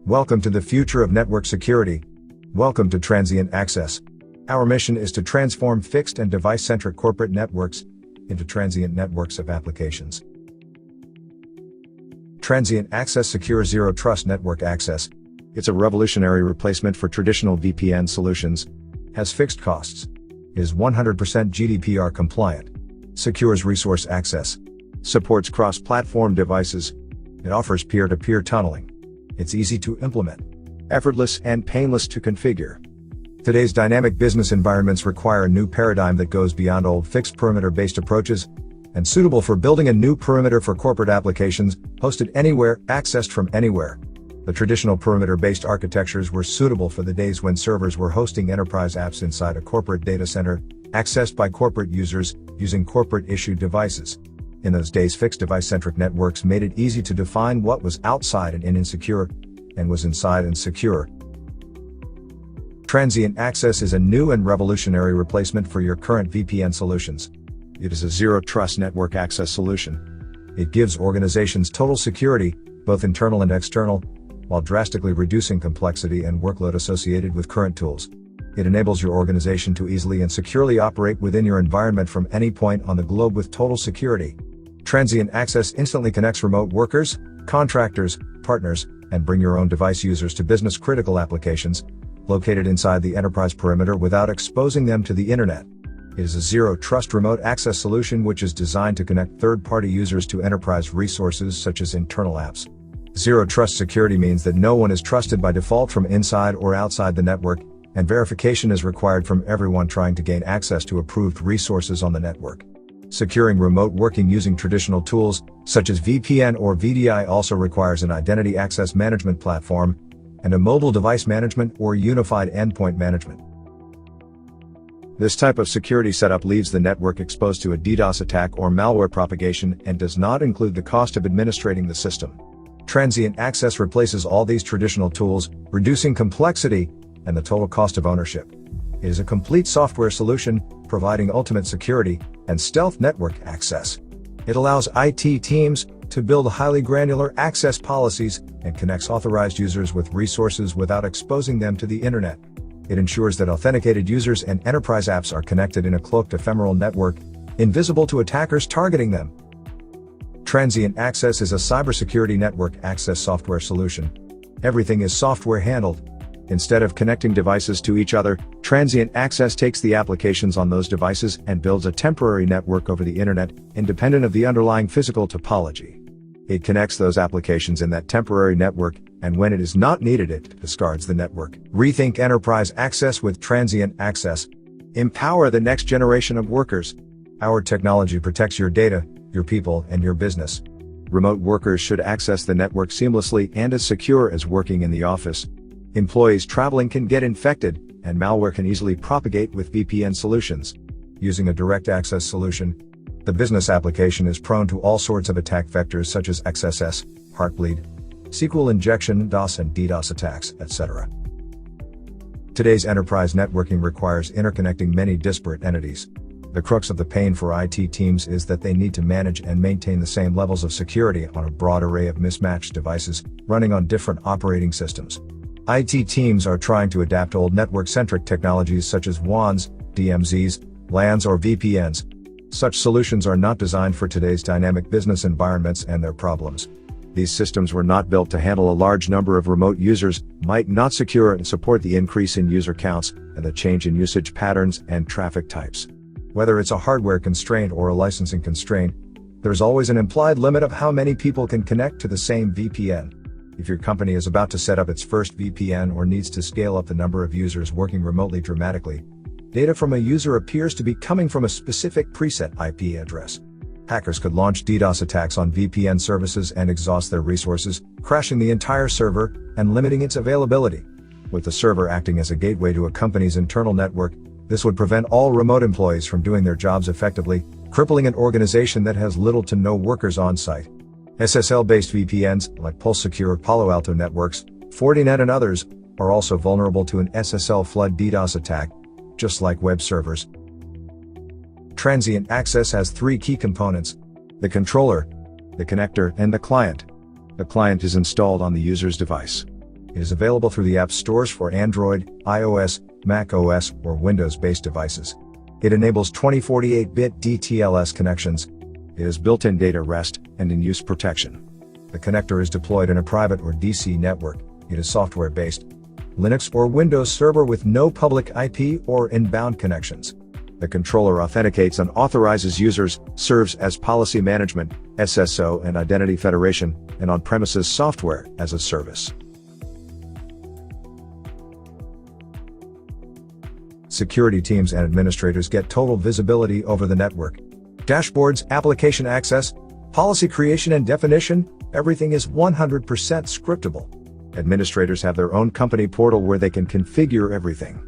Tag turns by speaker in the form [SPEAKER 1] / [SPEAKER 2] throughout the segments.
[SPEAKER 1] Welcome to the future of network security. Welcome to Transient Access. Our mission is to transform fixed and device-centric corporate networks into transient networks of applications. Transient Access secures Zero Trust Network Access. It's a revolutionary replacement for traditional VPN solutions, has fixed costs, is 100% GDPR compliant, secures resource access, supports cross-platform devices, it offers peer-to-peer tunneling. It's easy to implement, effortless and painless to configure. Today's dynamic business environments require a new paradigm that goes beyond old fixed perimeter-based approaches and suitable for building a new perimeter for corporate applications, hosted anywhere, accessed from anywhere. The traditional perimeter-based architectures were suitable for the days when servers were hosting enterprise apps inside a corporate data center, accessed by corporate users, using corporate-issued devices. In those days, fixed device-centric networks made it easy to define what was outside and insecure, and was inside and secure. Transient Access is a new and revolutionary replacement for your current VPN solutions. It is a zero-trust network access solution. It gives organizations total security, both internal and external, while drastically reducing complexity and workload associated with current tools. It enables your organization to easily and securely operate within your environment from any point on the globe with total security. Transient Access instantly connects remote workers, contractors, partners, and bring your own device users to business-critical applications located inside the enterprise perimeter without exposing them to the internet. It is a zero-trust remote access solution which is designed to connect third-party users to enterprise resources such as internal apps. Zero-trust security means that no one is trusted by default from inside or outside the network, and verification is required from everyone trying to gain access to approved resources on the network. Securing remote working using traditional tools, such as VPN or VDI, also requires an identity access management platform and a mobile device management or unified endpoint management. This type of security setup leaves the network exposed to a DDoS attack or malware propagation and does not include the cost of administrating the system. Transient Access replaces all these traditional tools, reducing complexity and the total cost of ownership. It is a complete software solution, providing ultimate security and stealth network access. It allows IT teams to build highly granular access policies and connects authorized users with resources without exposing them to the internet. It ensures that authenticated users and enterprise apps are connected in a cloaked ephemeral network, invisible to attackers targeting them. Transient Access is a cybersecurity network access software solution. Everything is software handled. Instead of connecting devices to each other, Transient Access takes the applications on those devices and builds a temporary network over the internet, independent of the underlying physical topology. It connects those applications in that temporary network, and when it is not needed, it discards the network. Rethink enterprise access with Transient Access. Empower the next generation of workers. Our technology protects your data, your people, and your business. Remote workers should access the network seamlessly and as secure as working in the office. Employees traveling can get infected, and malware can easily propagate with VPN solutions. Using a direct access solution, the business application is prone to all sorts of attack vectors such as XSS, Heartbleed, SQL injection, DOS and DDoS attacks, etc. Today's enterprise networking requires interconnecting many disparate entities. The crux of the pain for IT teams is that they need to manage and maintain the same levels of security on a broad array of mismatched devices, running on different operating systems. IT teams are trying to adapt old network-centric technologies such as WANs, DMZs, LANs or VPNs. Such solutions are not designed for today's dynamic business environments and their problems. These systems were not built to handle a large number of remote users, might not secure and support the increase in user counts and the change in usage patterns and traffic types. Whether it's a hardware constraint or a licensing constraint, there's always an implied limit of how many people can connect to the same VPN. If your company is about to set up its first VPN or needs to scale up the number of users working remotely dramatically, data from a user appears to be coming from a specific preset IP address. Hackers could launch DDoS attacks on VPN services and exhaust their resources, crashing the entire server and limiting its availability. With the server acting as a gateway to a company's internal network, this would prevent all remote employees from doing their jobs effectively, crippling an organization that has little to no workers on site. SSL-based VPNs, like Pulse Secure, Palo Alto Networks, Fortinet and others, are also vulnerable to an SSL flood DDoS attack, just like web servers. Transient Access has three key components: the controller, the connector, and the client. The client is installed on the user's device. It is available through the app stores for Android, iOS, Mac OS, or Windows-based devices. It enables 2048-bit DTLS connections. It has built-in data rest and in-use protection. The connector is deployed in a private or DC network. It is software-based, Linux or Windows server with no public IP or inbound connections. The controller authenticates and authorizes users, serves as policy management, SSO and identity federation, and on-premises software as a service. Security teams and administrators get total visibility over the network. Dashboards, application access, policy creation and definition, everything is 100% scriptable. Administrators have their own company portal where they can configure everything.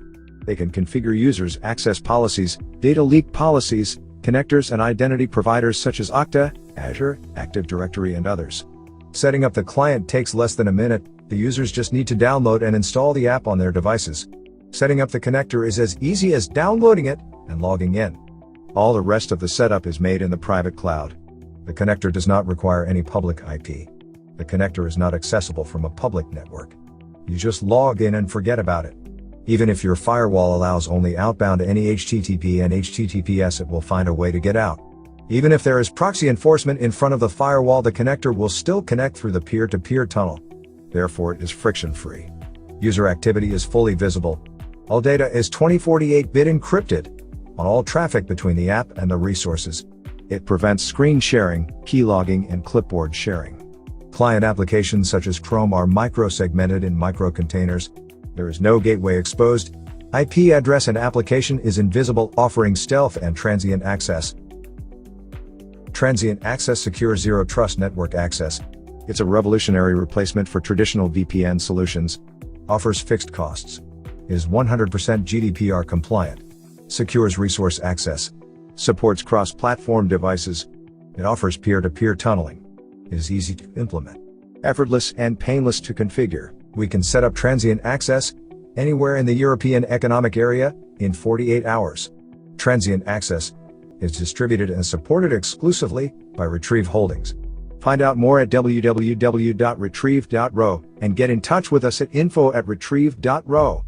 [SPEAKER 1] They can configure users' access policies, data leak policies, connectors and identity providers such as Okta, Azure, Active Directory and others. Setting up the client takes less than a minute. The users just need to download and install the app on their devices. Setting up the connector is as easy as downloading it and logging in. All the rest of the setup is made in the private cloud. The connector does not require any public IP. The connector is not accessible from a public network. You just log in and forget about it. Even if your firewall allows only outbound any HTTP and HTTPS, it will find a way to get out. Even if there is proxy enforcement in front of the firewall, the connector will still connect through the peer-to-peer tunnel. Therefore, it is friction-free. User activity is fully visible. All data is 2048-bit encrypted on all traffic between the app and the resources. It prevents screen sharing, keylogging, and clipboard sharing. Client applications such as Chrome are micro-segmented in microcontainers. There is no gateway exposed. IP address and application is invisible, offering stealth and transient access. Transient Access secure zero trust network access. It's a revolutionary replacement for traditional VPN solutions. Offers fixed costs. Is 100% GDPR compliant. Secures resource access. Supports cross-platform devices. It offers peer-to-peer tunneling. It is easy to implement. Effortless and painless to configure. We can set up transient access anywhere in the European Economic Area in 48 hours. Transient Access is distributed and supported exclusively by Retrieve Holdings. Find out more at www.retrieve.ro and get in touch with us at info@retrieve.ro.